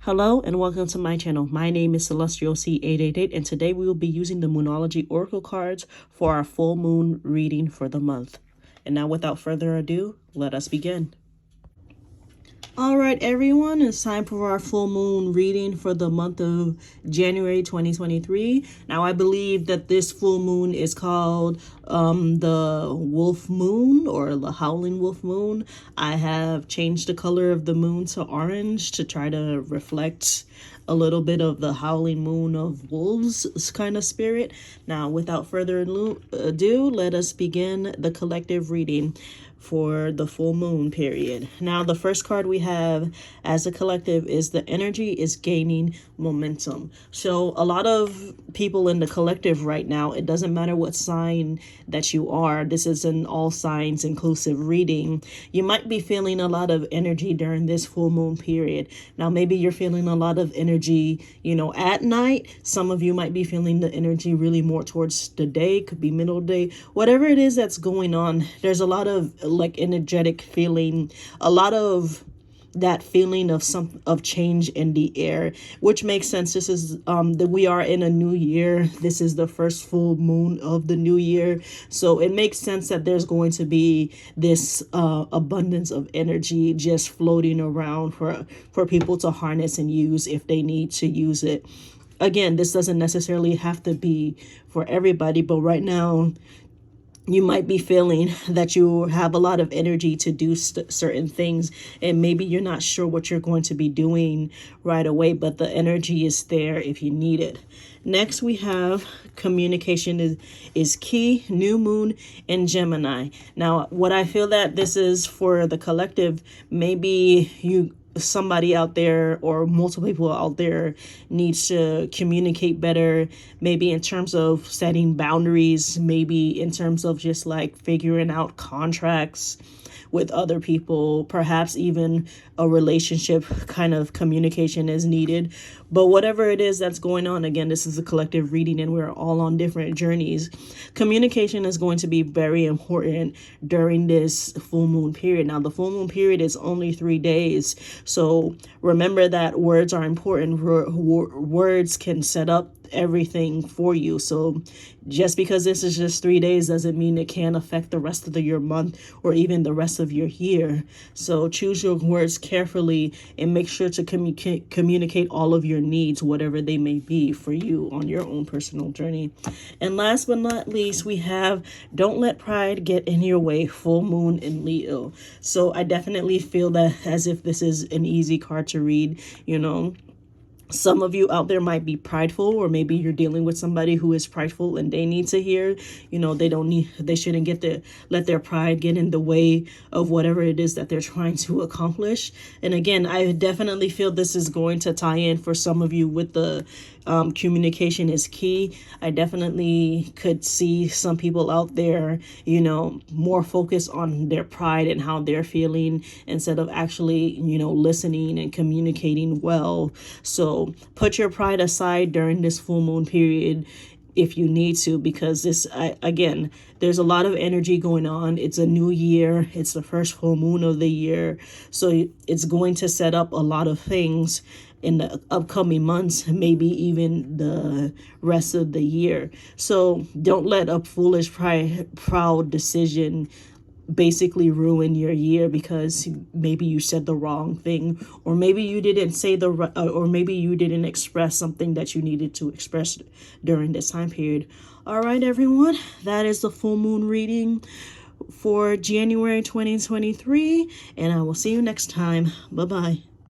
Hello and welcome to my channel. My name is Celestial C888 and today we will be using the Moonology Oracle cards for our full moon reading for the month. And now without further ado, let us begin. All right, everyone, it's time for our full moon reading for the month of January 2023. Now, I believe that this full moon is called the Wolf Moon or the Howling Wolf Moon. I have changed the color of the moon to orange to try to reflect a little bit of the howling moon of wolves kind of spirit. Now, without further ado, let us begin the collective reading for the full moon period. Now, the first card we have as a collective is the energy is gaining momentum. So a lot of people in the collective right now, it doesn't matter what sign that you are, this is an all signs inclusive reading. You might be feeling a lot of energy during this full moon period. Now, maybe you're feeling a lot of energy, at night. Some of you might be feeling the energy really more towards the day, could be middle day, whatever it is that's going on. There's a lot of like energetic feeling, a lot of that feeling of change in the air, which makes sense. This is that we are in a new year. This is the first full moon of the new year, so it makes sense that there's going to be this abundance of energy just floating around for people to harness and use if they need to use it. Again, this doesn't necessarily have to be for everybody, but right now you might be feeling that you have a lot of energy to do certain things, and maybe you're not sure what you're going to be doing right away, but the energy is there if you need it. Next, we have communication is key, new moon in Gemini. Now, what I feel that this is for the collective, maybe somebody out there or multiple people out there needs to communicate better, maybe in terms of setting boundaries, maybe in terms of just like figuring out contracts with other people, perhaps even a relationship kind of communication is needed. But whatever it is that's going on, again, this is a collective reading and we're all on different journeys. Communication is going to be very important during this full moon period. Now, the full moon period is only 3 days. So remember that words are important. Words can set up everything for you. So just because this is just 3 days doesn't mean it can't affect the rest of your month or even the rest of your year. So choose your words carefully and make sure to communicate all of your needs, whatever they may be for you on your own personal journey. And last but not least, we have don't let pride get in your way, full moon in Leo. So I definitely feel that as if this is an easy card to read, Some of you out there might be prideful, or maybe you're dealing with somebody who is prideful and they need to hear, they shouldn't let their pride get in the way of whatever it is that they're trying to accomplish. And again, I definitely feel this is going to tie in for some of you with the communication is key. I definitely could see some people out there, more focused on their pride and how they're feeling instead of actually, listening and communicating well. So put your pride aside during this full moon period if you need to, because again, there's a lot of energy going on. It's a new year. It's the first full moon of the year. So it's going to set up a lot of things in the upcoming months, maybe even the rest of the year. So don't let a foolish, proud decision basically ruin your year because maybe you said the wrong thing, or maybe you didn't say or maybe you didn't express something that you needed to express during this time period. All right, everyone, that is the full moon reading for January 2023, and I will see you next time. Bye-bye.